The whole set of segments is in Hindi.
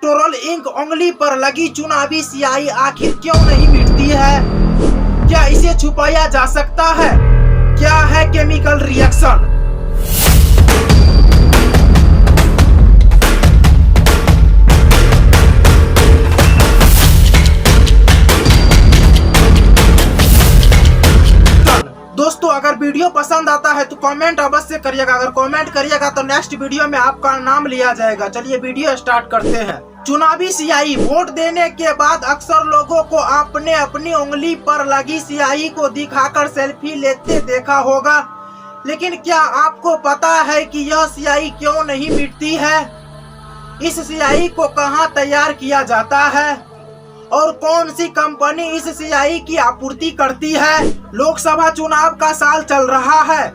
इलेक्टोरल इंक उंगली पर लगी चुनावी स्याही आखिर क्यों नहीं मिटती है? क्या इसे छुपाया जा सकता है? क्या है केमिकल रिएक्शन? दोस्तों, अगर वीडियो पसंद आता है तो कमेंट अवश्य करिएगा। अगर कमेंट करिएगा तो नेक्स्ट वीडियो में आपका नाम लिया जाएगा। चलिए वीडियो स्टार्ट करते हैं। चुनावी स्याही वोट देने के बाद अक्सर लोगों को आपने अपनी उंगली पर लगी स्याही को दिखाकर सेल्फी लेते देखा होगा, लेकिन क्या आपको पता है कि यह स्याही क्यों नहीं मिटती है? इस स्याही को कहां तैयार किया जाता है और कौन सी कंपनी इस स्याही की आपूर्ति करती है? लोकसभा चुनाव का साल चल रहा है।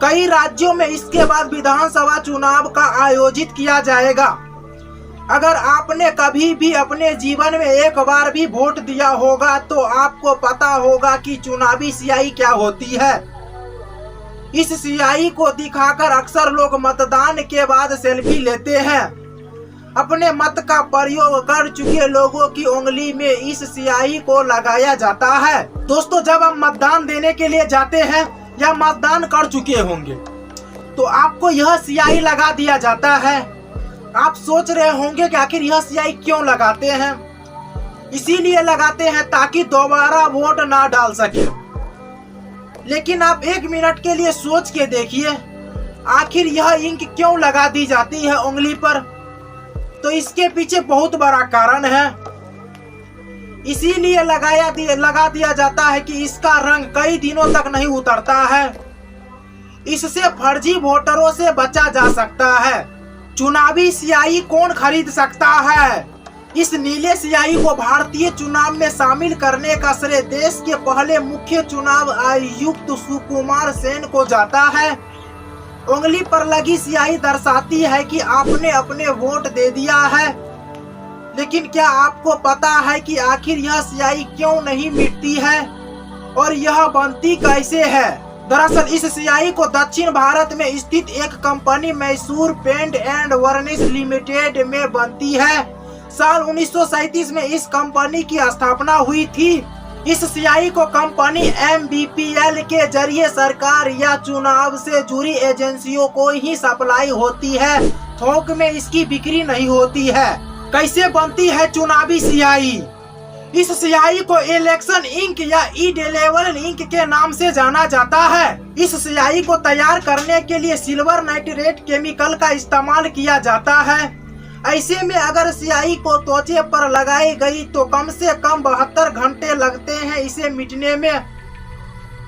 कई राज्यों में इसके बाद विधानसभा चुनाव का आयोजित किया जाएगा। अगर आपने कभी भी अपने जीवन में एक बार भी वोट दिया होगा तो आपको पता होगा कि चुनावी स्याही क्या होती है। इस स्याही को दिखाकर अक्सर लोग मतदान के बाद सेल्फी लेते हैं। अपने मत का प्रयोग कर चुके लोगों की उंगली में इस स्याही को लगाया जाता है। दोस्तों, जब हम मतदान देने के लिए जाते हैं या मतदान कर चुके होंगे तो आपको यह स्याही लगा दिया जाता है। आप सोच रहे होंगे कि आखिर यह स्याही क्यों लगाते हैं? इसीलिए लगाते हैं ताकि दोबारा वोट ना डाल सके। लेकिन आप 1 मिनट के लिए सोच के देखिए, आखिर यह इंक क्यों लगा दी जाती है उंगली पर? तो इसके पीछे बहुत बड़ा कारण है। इसीलिए लगा दिया जाता है कि इसका रंग कई दिनों तक नहीं उतरता है। इससे फर्जी वोटरों से बचा जा सकता है। चुनावी स्याही कौन खरीद सकता है? इस नीले स्याही को भारतीय चुनाव में शामिल करने का श्रेय देश के पहले मुख्य चुनाव आयुक्त सुकुमार सेन को जाता है। उंगली पर लगी स्याही दर्शाती है कि आपने अपने वोट दे दिया है। लेकिन क्या आपको पता है कि आखिर यह स्याही क्यों नहीं मिटती है और यह बनती कैसे है? दरअसल इस स्याही को दक्षिण भारत में स्थित एक company Mysore paint and varnish limited में बनती है। साल 1937 में इस कंपनी की स्थापना हुई थी। इस स्याही को कंपनी MBPL के जरिए सरकार या चुनाव से जुड़ी एजेंसियों को ही सप्लाई होती है। थोक में इसकी बिक्री नहीं होती है। कैसे बनती है चुनावी स्याही? इस स्याही को इलेक्शन इंक या इंडेलेबल इंक के नाम से जाना जाता है। इस स्याही को तैयार करने के लिए सिल्वर नाइट्रेट केमिकल का इस्तेमाल किया जाता है। ऐसे में अगर स्याही को त्वचा पर लगाई गई तो कम से कम 72 घंटे लगते हैं इसे मिटने में।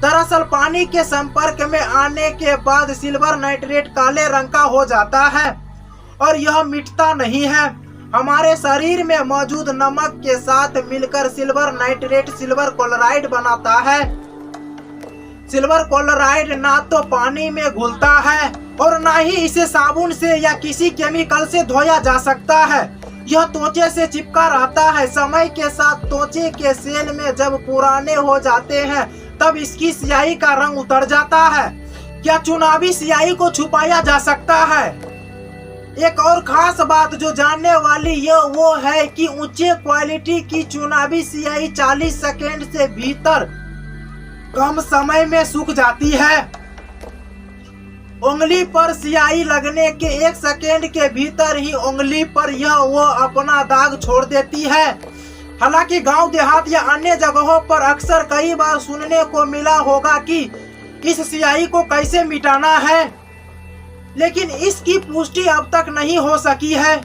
दरअसल पानी के संपर्क में आने के बाद सिल्वर नाइट्रेट काले रंग का हो जाता है और यह मिटता नहीं है। हमारे शरीर में मौजूद नमक के साथ मिलकर सिल्वर नाइट्रेट सिल्वर क्लोराइड बनाता है। सिल्वर क्लोराइड ना तो पानी में घुलता है और ना ही इसे साबुन से या किसी केमिकल से धोया जा सकता है। यह त्वचा से चिपका रहता है। समय के साथ त्वचा के सेल में जब पुराने हो जाते हैं तब इसकी स्याही का रंग उतर जाता है। क्या चुनावी स्याही को छुपाया जा सकता है? एक और खास बात जो जानने वाली यह वो है कि ऊंचे क्वालिटी की चुनावी स्याही 40 सेकेंड से भीतर कम समय में सूख जाती है। उंगली पर स्याही लगने के 1 सेकेंड के भीतर ही उंगली पर यह वो अपना दाग छोड़ देती है। हालांकि गांव देहात या अन्य जगहों पर अक्सर कई बार सुनने को मिला होगा कि इस स्याही को कैसे मिटाना है, लेकिन इसकी पुष्टि अब तक नहीं हो सकी है।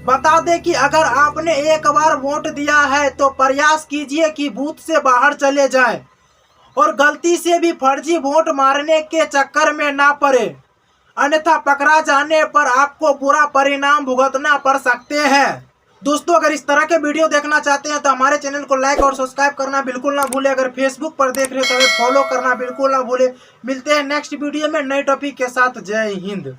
बता दें कि अगर आपने एक बार वोट दिया है तो प्रयास कीजिए कि बूथ से बाहर चले जाएं और गलती से भी फर्जी वोट मारने के चक्कर में ना पड़े, अन्यथा पकड़ा जाने पर आपको बुरा परिणाम भुगतना पड़ सकते हैं। दोस्तों, अगर इस तरह के वीडियो देखना चाहते हैं तो हमारे चैनल को लाइक और सब्सक्राइब करना बिल्कुल ना भूले। अगर फेसबुक पर देख रहे हो तो फॉलो करना बिल्कुल ना भूले। मिलते हैं नेक्स्ट वीडियो में नए टॉपिक के साथ। जय हिंद।